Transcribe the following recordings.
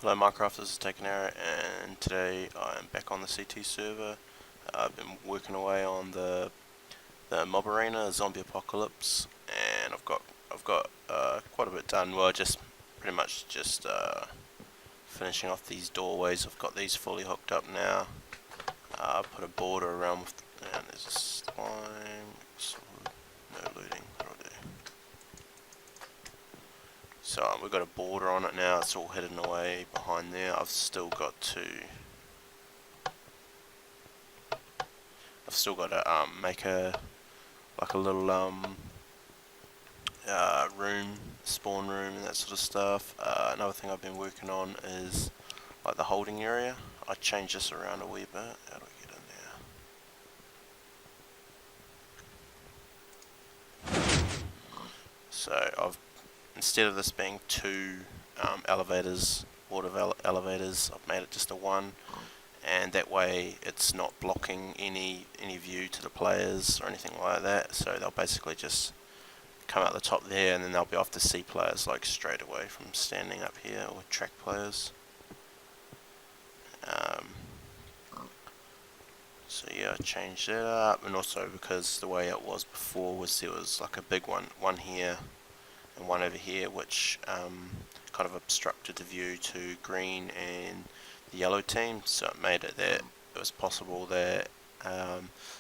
Hello Minecraft, this is Takeanarrow, and today I am back on the CT server. I've been working away on the mob arena, zombie apocalypse, and I've got quite a bit done. Well, just pretty much just finishing off these doorways. I've got these fully hooked up now. Put a border around with, and there's a slime. No looting. That'll do. So we've got a border on it now. It's all hidden away behind there. I've still got to make a little room, spawn room, and that sort of stuff. Another thing I've been working on is like the holding area. I changed this around a wee bit. How do we get in there? So instead of this being two elevators, elevators, I've made it just a one, and that way it's not blocking any view to the players or anything like that. So they'll basically just come out the top there, and then they'll be off to see players like straight away from standing up here, or track players. So yeah, I changed that up, and also because the way it was before was there was like a big one here and one over here, which kind of obstructed the view to green and the yellow team. So it made it that it was possible that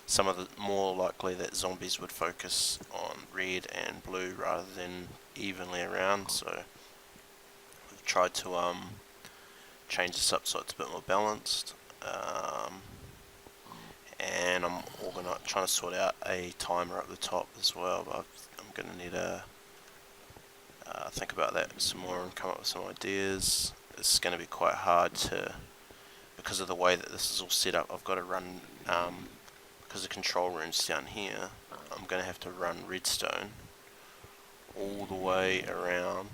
some of the more likely that zombies would focus on red and blue rather than evenly around. So we've tried to change this up so it's a bit more balanced. And I'm trying to sort out a timer up the top as well, but I'm going to need to think about that some more and come up with some ideas. It's going to be quite hard to, because of the way that this is all set up. I've got to run, because the control room's down here, I'm going to have to run redstone all the way around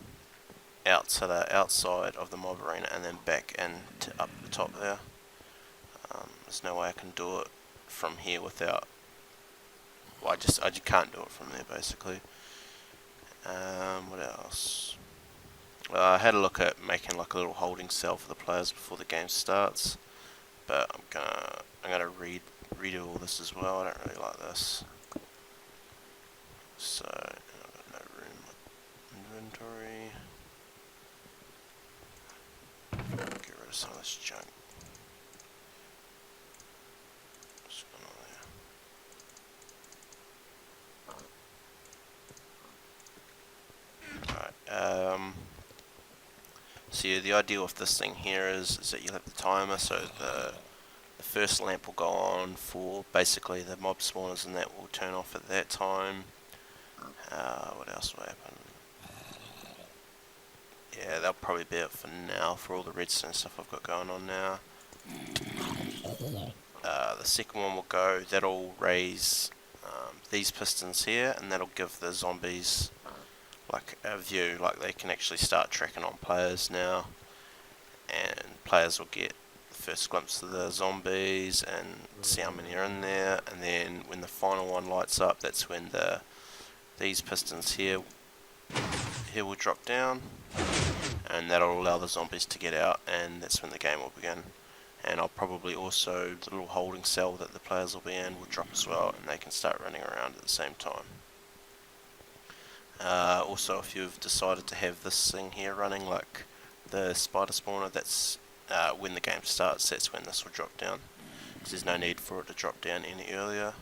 out to the outside of the mob arena and then back into up the top there. There's no way I can do it from here without, well, I just can't do it from there basically. What else? I had a look at making like a little holding cell for the players before the game starts, but I'm gonna redo all this as well. I don't really like this. So I've got no room inventory. Get rid of some of this junk. So yeah, the idea of this thing here is that you have the timer, so the first lamp will go on for basically the mob spawners, and that will turn off at that time. What else will happen? Yeah, that'll probably be it for now for all the redstone stuff I've got going on now. The second one will go, that'll raise these pistons here, and that'll give the zombies like a view, like they can actually start tracking on players now, and players will get the first glimpse of the zombies and see how many are in there. And then when the final one lights up, that's when these pistons here will drop down, and that'll allow the zombies to get out, and that's when the game will begin. And I'll probably also, the little holding cell that the players will be in will drop as well, and they can start running around at the same time. Also, if you've decided to have this thing here running, like the spider spawner, that's when the game starts, that's when this will drop down, because there's no need for it to drop down any earlier.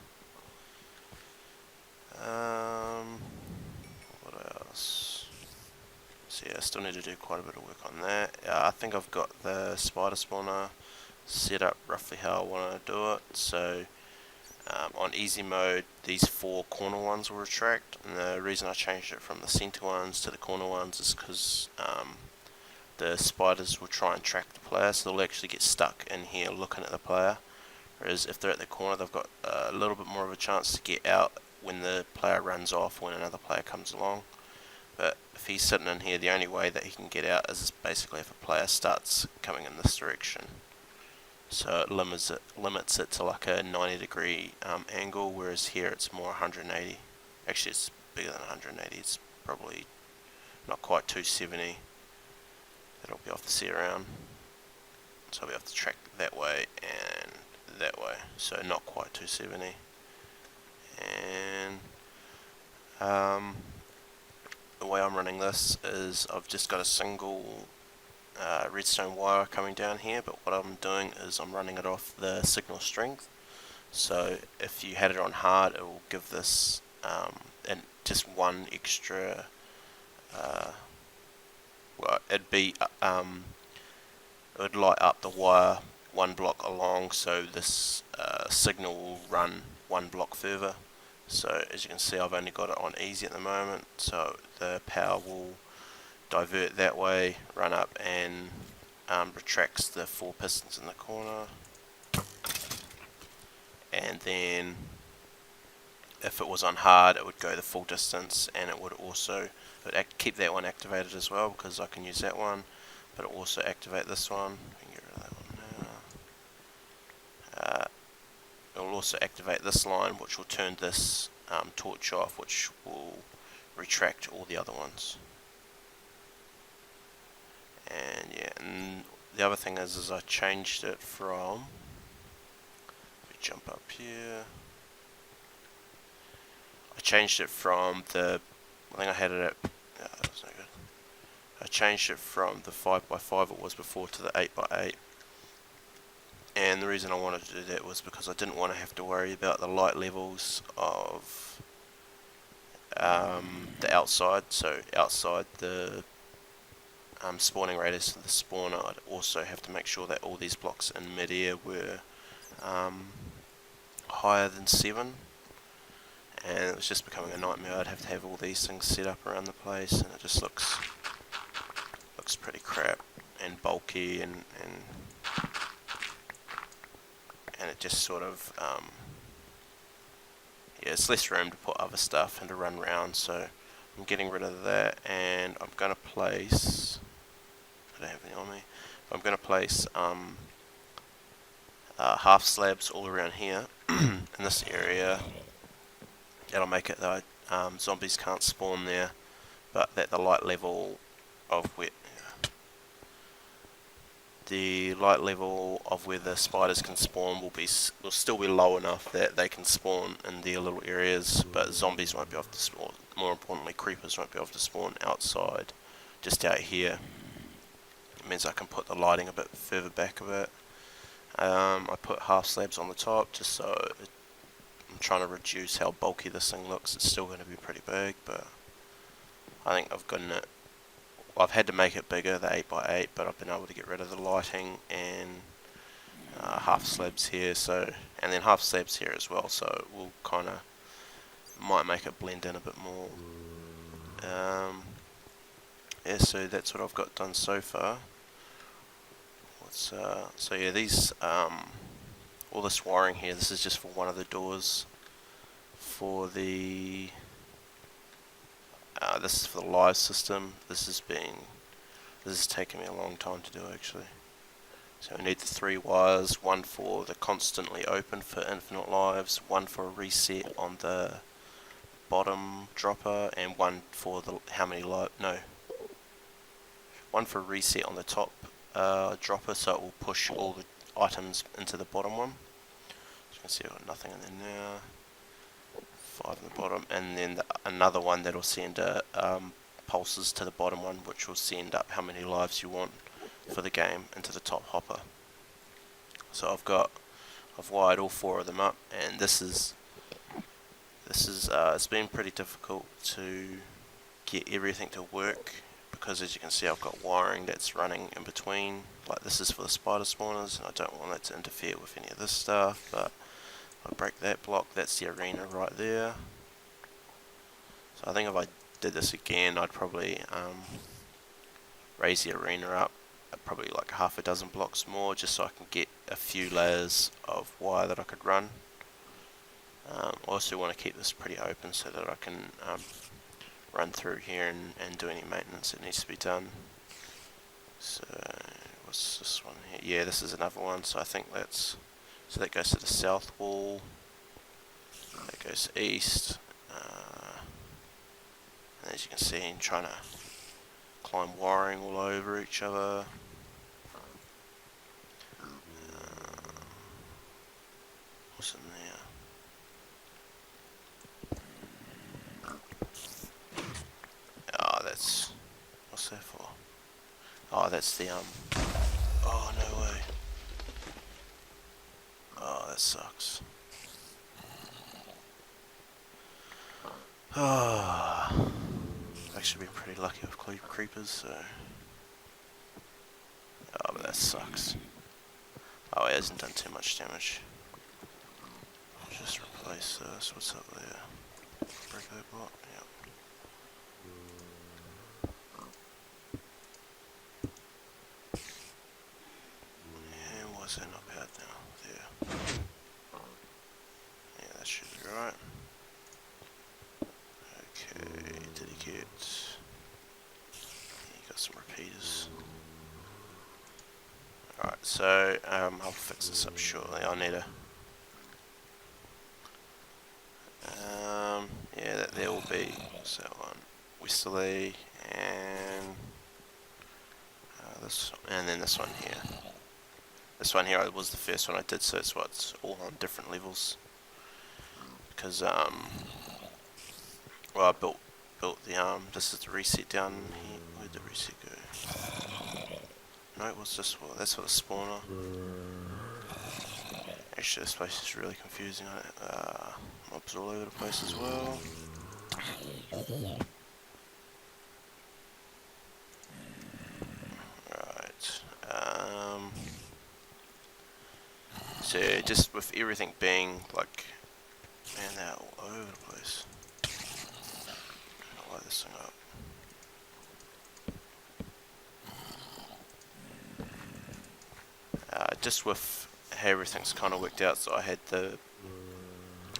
What else? So yeah, I still need to do quite a bit of work on that. I think I've got the spider spawner set up roughly how I want to do it. So on easy mode, these four corner ones will retract, and the reason I changed it from the center ones to the corner ones is because the spiders will try and track the player, so they'll actually get stuck in here looking at the player, whereas if they're at the corner, they've got a little bit more of a chance to get out when the player runs off, when another player comes along. But if he's sitting in here, the only way that he can get out is basically if a player starts coming in this direction. So it limits it to like a 90-degree angle, whereas here it's more 180. Actually, it's bigger than 180. It's probably not quite 270. That'll be off the see around. So I'll be able to track that way and that way. So not quite 270. And the way I'm running this is I've just got a single redstone wire coming down here, but what I'm doing is I'm running it off the signal strength. So if you had it on hard, it will give this and just one extra. Well, it would light up the wire one block along, so this signal will run one block further. So as you can see, I've only got it on easy at the moment, so the power will divert that way, run up and retracts the 4 pistons in the corner, and then if it was on hard it would go the full distance, and it would also keep that one activated as well because I can use that one, but it also activate this one. We can get rid of that one now. It will also activate this line, which will turn this torch off, which will retract all the other ones. And yeah, and the other thing is I changed it from, we jump up here, I changed it from the, I think I had it at, that's no good. I changed it from the 5x5 it was before to the 8x8. And the reason I wanted to do that was because I didn't want to have to worry about the light levels of the outside. So outside the spawning radius of the spawner, I'd also have to make sure that all these blocks in mid-air were higher than 7. And it was just becoming a nightmare. I'd have to have all these things set up around the place, and it just looks pretty crap and bulky, and it just sort of yeah, it's less room to put other stuff and to run around. So I'm getting rid of that, and I'm going to place, I don't have any on me, I'm going to place half slabs all around here in this area. That'll make it that zombies can't spawn there, but that the light level of where the spiders can spawn will still be low enough that they can spawn in their little areas, but zombies won't be able to spawn. More importantly, creepers won't be able to spawn outside, just out here. It means I can put the lighting a bit further back a bit. I put half slabs on the top just so I'm trying to reduce how bulky this thing looks. It's still going to be pretty big, but I think I've gotten it. I've had to make it bigger, the 8x8, but I've been able to get rid of the lighting and half slabs here, so, and then half slabs here as well, so we'll kind of might make it blend in a bit more. Yeah, so that's what I've got done so far. So yeah, these all this wiring here, this is just for one of the doors for the this is for the live system. This is taking me a long time to do actually. So we need the 3 wires, one for the constantly open for infinite lives, one for a reset on the bottom dropper, and one for the one for a reset on the top dropper, so it will push all the items into the bottom one. As you can see, I've got nothing in there now. 5 in the bottom, and then another one that will send pulses to the bottom one, which will send up how many lives you want for the game into the top hopper. So I've wired all 4 of them up, and this is it's been pretty difficult to get everything to work, because as you can see I've got wiring that's running in between. Like, this is for the spider spawners, and I don't want that to interfere with any of this stuff, but I break that block, that's the arena right there. So I think if I did this again, I'd probably raise the arena up probably like half a dozen blocks more, just so I can get a few layers of wire that I could run. I also want to keep this pretty open so that I can run through here and do any maintenance that needs to be done. So what's this one here? Yeah, this is another one, so I think that's, so that goes to the south wall, that goes east, and as you can see, I'm trying to climb wiring all over each other. What's in there? Oh, that's... what's that for? Oh, that's the, oh, no way. Oh, that sucks. Oh, I've actually been pretty lucky with creepers, so... oh, but that sucks. Oh, it hasn't done too much damage. I'll just replace this. What's up there? Break that block? Yep. And why is that not powered now? There. Yeah, that should be right. Okay, did he get... he got some repeaters. Alright, so I'll fix this up shortly. I need a... yeah, that there will be... so on Westerly and... this, and then this one here. This one here was the first one I did, so it's what's all on different levels. Because well, I built the this is the reset down here. Where'd the reset go? No, what's this for? That's for the spawner. Actually, this place is really confusing. Mobs all over the place as well. Right. So just with everything being like, man, they're all over the place. I'll light this thing up. Just with how everything's kind of worked out, so I had the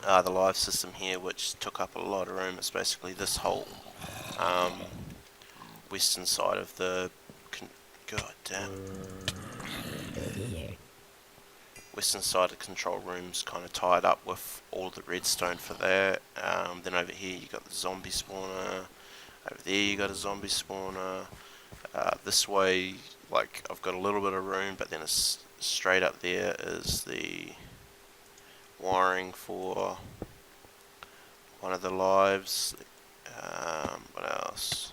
live system here, which took up a lot of room. It's basically this whole western side of the god damn western side of the control room's kind of tied up with all the redstone for that. Then over here you got the zombie spawner. Over there you got a zombie spawner. This way, like, I've got a little bit of room, but then it's straight up there is the wiring for one of the lives. What else?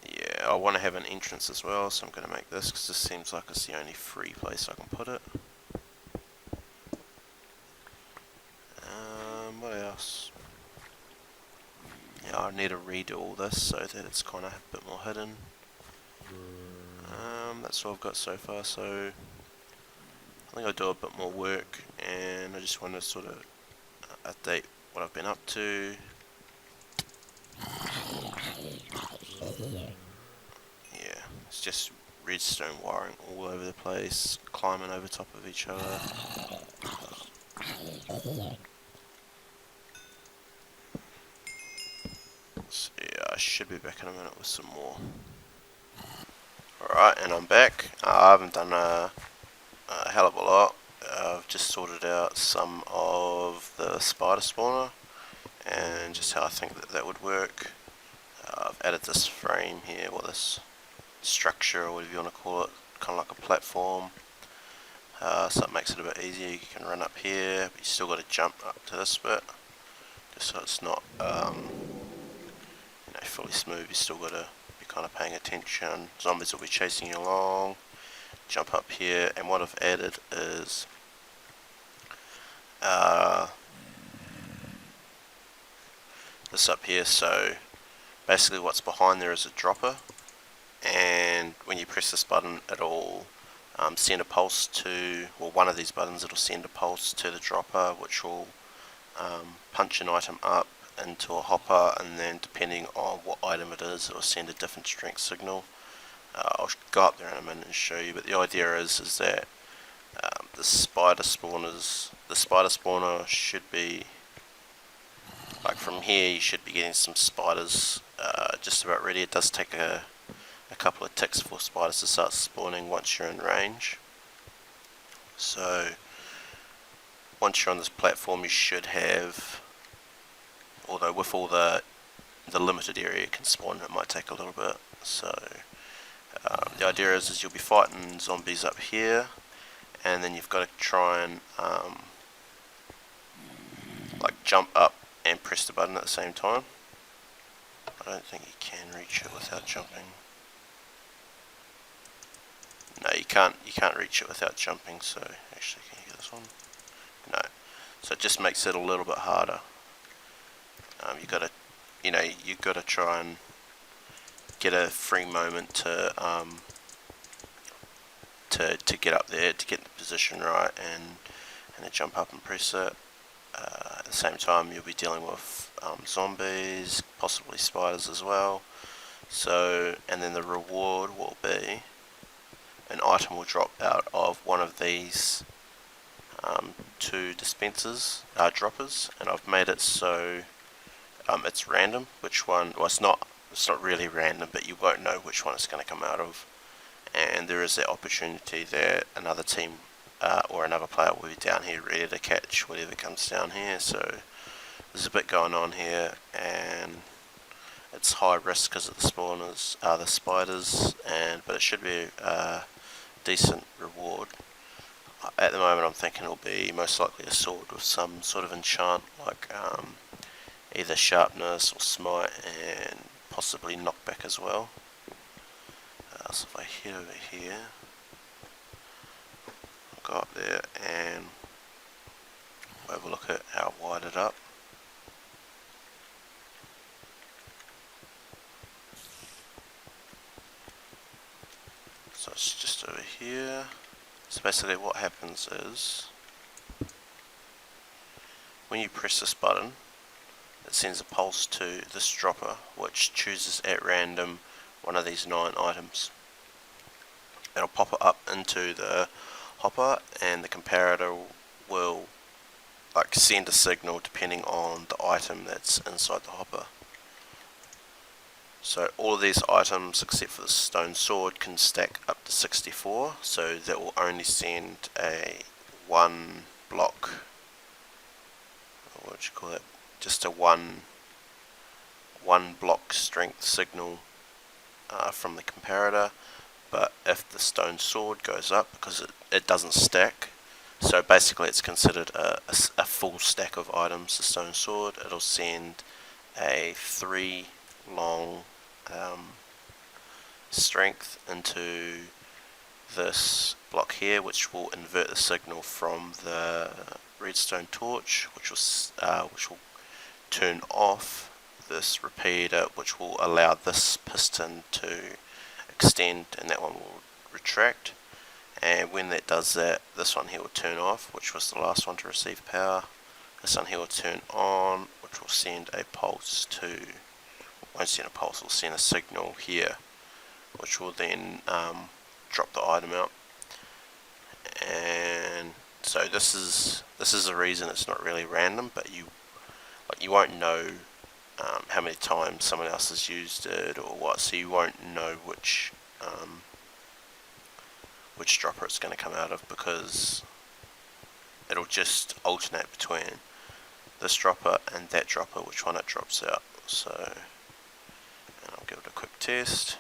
Yeah, I want to have an entrance as well, so I'm going to make this because this seems like it's the only free place I can put it. What else? Yeah, I need to redo all this so that it's kind of a bit more hidden. That's all I've got so far, so I think I'll do a bit more work, and I just want to sort of update what I've been up to. Yeah, it's just redstone wiring all over the place, climbing over top of each other. So yeah, I should be back in a minute with some more. Alright, and I'm back. I haven't done a hell of a lot. I've just sorted out some of the spider spawner and just how I think that would work. I've added this frame here, or this structure, or whatever you want to call it, kind of like a platform. So it makes it a bit easier. You can run up here, but you still got to jump up to this bit, just so it's not fully smooth. You still got to be kind of paying attention. Zombies will be chasing you along. Jump up here, and what I've added is this up here. So basically what's behind there is a dropper, and when you press this button it'll send a pulse to, or one of these buttons, it'll send a pulse to the dropper, which will punch an item up into a hopper, and then depending on what item it is, it'll send a different strength signal. I'll go up there in a minute and show you, but the idea is that the spider spawner should be, like, from here you should be getting some spiders just about ready. It does take a couple of ticks for spiders to start spawning once you're in range. So once you're on this platform you should have, although with all the the limited area it can spawn, it might take a little bit. So the idea is you'll be fighting zombies up here, and then you've got to try and like jump up and press the button at the same time. I don't think you can reach it without jumping. No, you can't reach it without jumping. So actually, can you get this one? No. So it just makes it a little bit harder. You gotta try and get a free moment to get up there, to get the position right, and then jump up and press it. At the same time, you'll be dealing with zombies, possibly spiders as well. So, and then the reward will be an item will drop out of one of these two dispensers, droppers, and I've made it so it's random which one. Well, it's not really random, but you won't know which one it's going to come out of. And there is that opportunity that another team or another player will be down here ready to catch whatever comes down here. So there's a bit going on here, and it's high risk because of the spawners, the spiders, but it should be a decent reward. At the moment I'm thinking it'll be most likely a sword with some sort of enchant, like either sharpness or smite, and possibly knockback as well. So if I head over here, I'll go up there and we'll have a look at how I wired it up. So it's just over here. So basically what happens is, when you press this button, it sends a pulse to this dropper, which chooses at random one of these 9 items. It'll pop it up into the hopper, and the comparator will like send a signal depending on the item that's inside the hopper. So all of these items except for the stone sword can stack up to 64, so that will only send a 1 block, what would you call it, just a one block strength signal from the comparator. But if the stone sword goes up, because it doesn't stack, so basically it's considered a full stack of items, the stone sword, it'll send a 3 long strength into this block here, which will invert the signal from the redstone torch, which will turn off this repeater, which will allow this piston to extend, and that one will retract. And when that does that, this one here will turn off, which was the last one to receive power. This one here will turn on, which will send a pulse to, won't send a pulse, it will send a signal here, which will then drop the item out. And so this is the reason it's not really random, but you won't know how many times someone else has used it or what, so you won't know which dropper it's going to come out of, because it'll just alternate between this dropper and that dropper, which one it drops out. So, and I'll give it a quick test.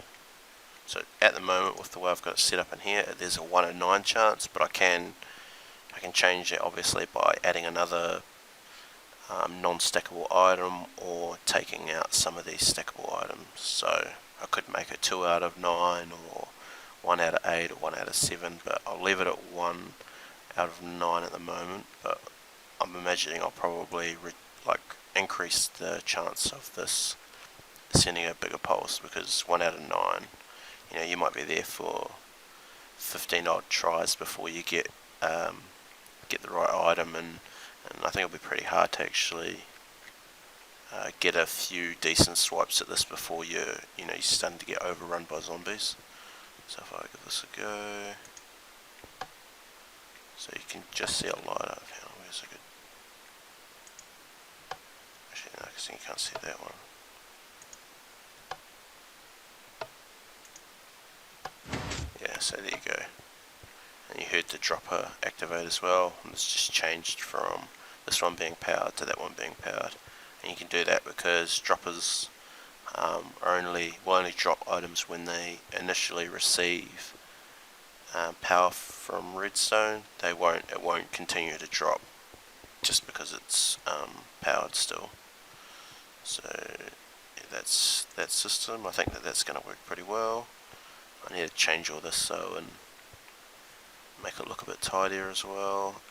So at the moment, with the way I've got it set up in here, there's a 1 in 9 chance, but I can change it obviously by adding another non-stackable item, or taking out some of these stackable items. So I could make it 2 out of 9, or 1 out of 8, or 1 out of 7, but I'll leave it at 1 out of 9 at the moment. But I'm imagining I'll probably increase the chance of this sending a bigger pulse, because 1 out of 9, you might be there for 15 odd tries before you get the right item, and I think it'll be pretty hard to actually get a few decent swipes at this before you're starting to get overrun by zombies. So if I give this a go, so you can just see a light up. Where's a good? Actually, no, because you can't see that one. Yeah, so there you go. And you heard the dropper activate as well, and it's just changed from this one being powered to that one being powered. And you can do that because droppers will only drop items when they initially receive power from redstone. It won't continue to drop just because it's powered still. So yeah, that's that system. I think that's going to work pretty well. I need to change all this so and make it look a bit tidier as well.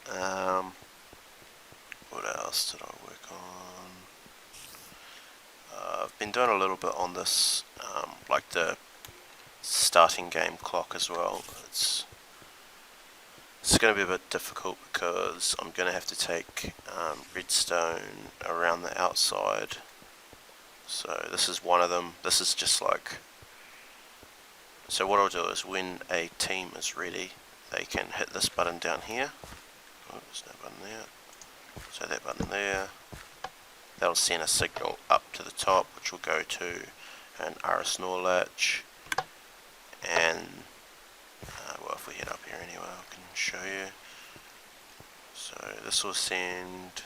What else did I work on? I've been doing a little bit on this, like the starting game clock as well. It's going to be a bit difficult because I'm going to have to take redstone around the outside. So this is one of them. This is just like, so what I'll do is when a team is ready, they can hit this button down here. Oh, there's no button there. So that button there, that'll send a signal up to the top, which will go to an RS-NOR latch, and well, if we head up here anyway, I can show you. So this will send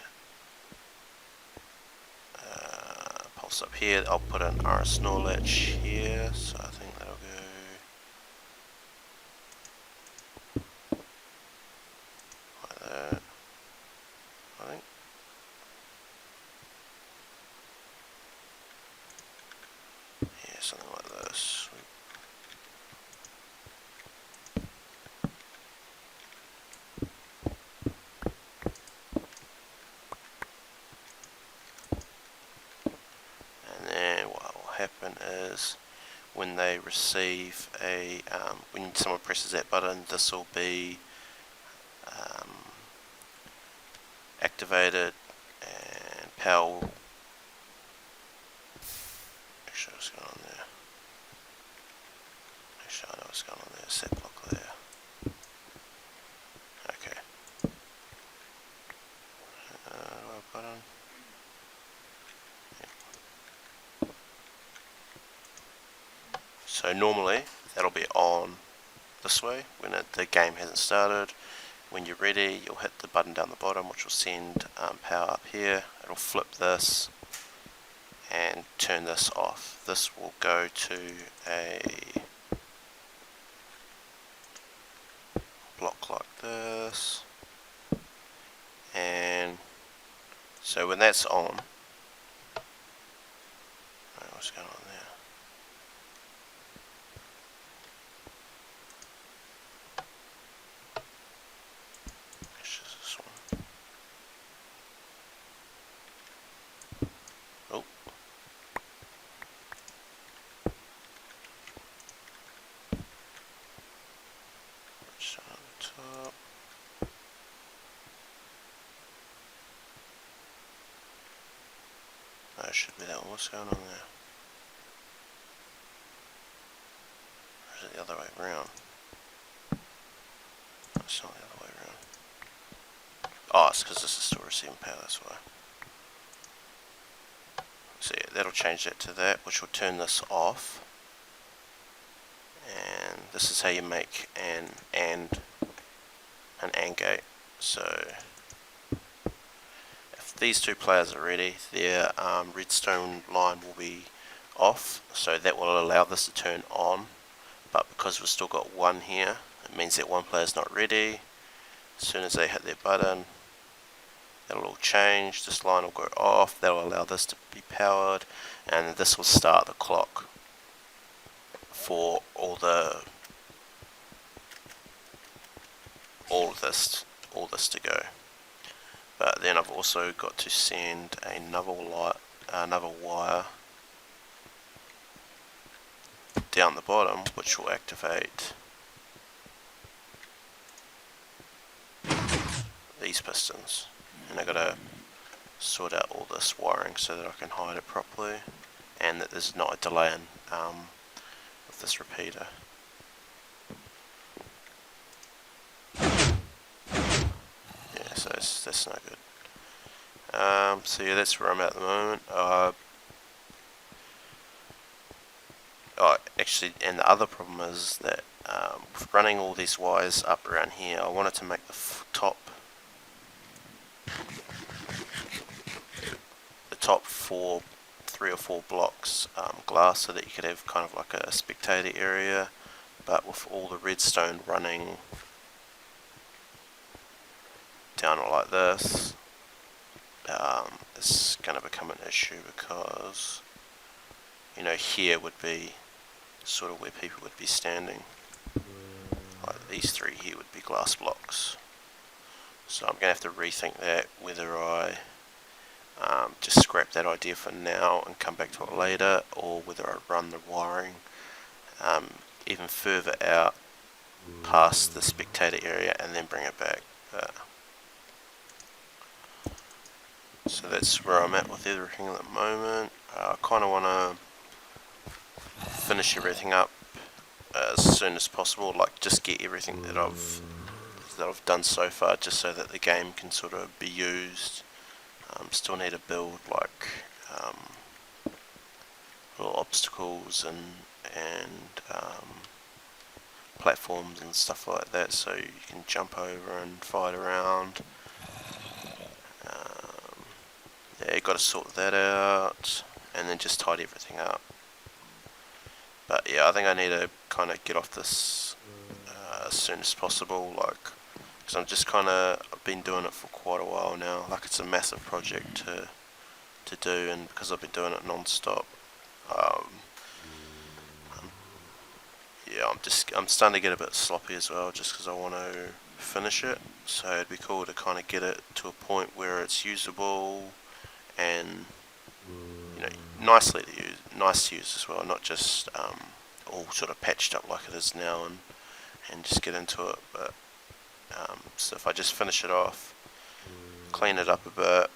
pulse up here. I'll put an RS-NOR latch here, so I think that'll go like that, I think. Yeah, something like this. And then what will happen is when they receive a, when someone presses that button, this will be activated and power. Actually, what's going on there? Actually, I know what's going on there. Set block there. Okay. Button. Yeah. So normally that'll be on this way when the game hasn't started. When you're ready, you'll hit the button down the bottom, which will send power up here. It'll flip this and turn this off. This will go to a block like this, and so when that's on, what's going on there? It's just this one. Oh. Let's on the top. That should be that one. What's going on there? Or is it the other way around? No, it's not the other way around. Oh, it's because this is still receiving power, that's why. So yeah, that'll change that to that, which will turn this off. And this is how you make an AND gate. So if these two players are ready, their redstone line will be off, so that will allow this to turn on. But because we've still got one here, it means that one player is not ready. As soon as they hit their button, that'll all change. This line will go off. That'll allow this to be powered, and this will start the clock for all this to go. But then I've also got to send another wire down the bottom, which will activate these pistons. And I've got to sort out all this wiring so that I can hide it properly, and that there's not a delay in with this repeater. Yeah, so that's no good. So yeah, that's where I'm at the moment. Actually, and the other problem is that running all these wires up around here, I wanted to make the top 4 3 or 4 blocks glass so that you could have kind of like a spectator area, but with all the redstone running down it like this, it's going to become an issue because, you know, here would be sort of where people would be standing. Like these 3 here would be glass blocks. So I'm going to have to rethink that, whether I just scrap that idea for now and come back to it later, or whether I run the wiring even further out past the spectator area and then bring it back. So that's where I'm at with everything at the moment. I kind of want to finish everything up as soon as possible, like just get everything that I've done so far, just so that the game can sort of be used. Still need to build like little obstacles and platforms and stuff like that, so you can jump over and fight around. Yeah, got to sort that out, and then just tidy everything up. But yeah, I think I need to kind of get off this as soon as possible, like, because I've been doing it for quite a while now. Like, it's a massive project to do, and because I've been doing it non-stop, yeah, I'm starting to get a bit sloppy as well, just because I want to finish it. So it'd be cool to kind of get it to a point where it's usable and, you know, nice to use as well, not just all sort of patched up like it is now, and just get into it. But so if I just finish it off, clean it up a bit,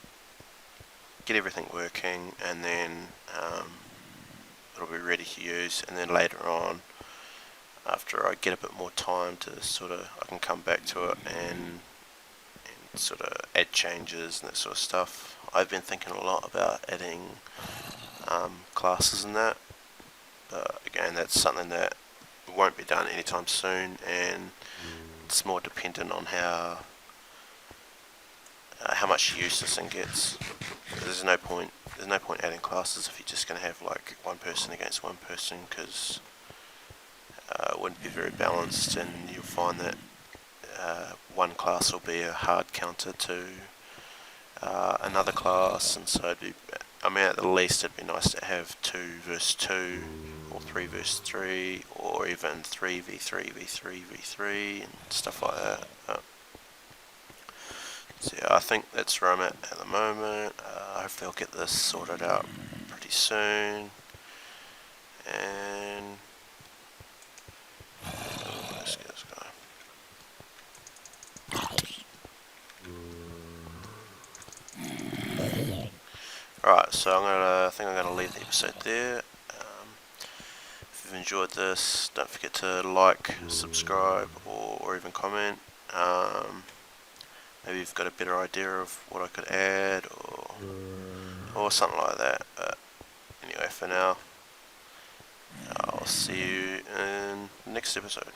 get everything working, and then it'll be ready to use. And then later on, after I get a bit more time to I can come back to it and sort of add changes and that sort of stuff. I've been thinking a lot about adding classes and that, but again, that's something that won't be done anytime soon, and it's more dependent on how much use this thing gets. There's no point adding classes if you're just going to have like one person against one person, because it wouldn't be very balanced, and you'll find that one class will be a hard counter to another class, and so at the least it'd be nice to have 2 versus 2, or 3 versus 3, or even 3v3, v3, v3, and stuff like that. So yeah, I think that's where I'm at the moment. Hopefully I'll get this sorted out pretty soon, and let's get this going. Alright, so I think I'm gonna leave the episode there. If you've enjoyed this, don't forget to like, subscribe, or even comment. Maybe you've got a better idea of what I could add, or something like that. But anyway, for now, I'll see you in the next episode.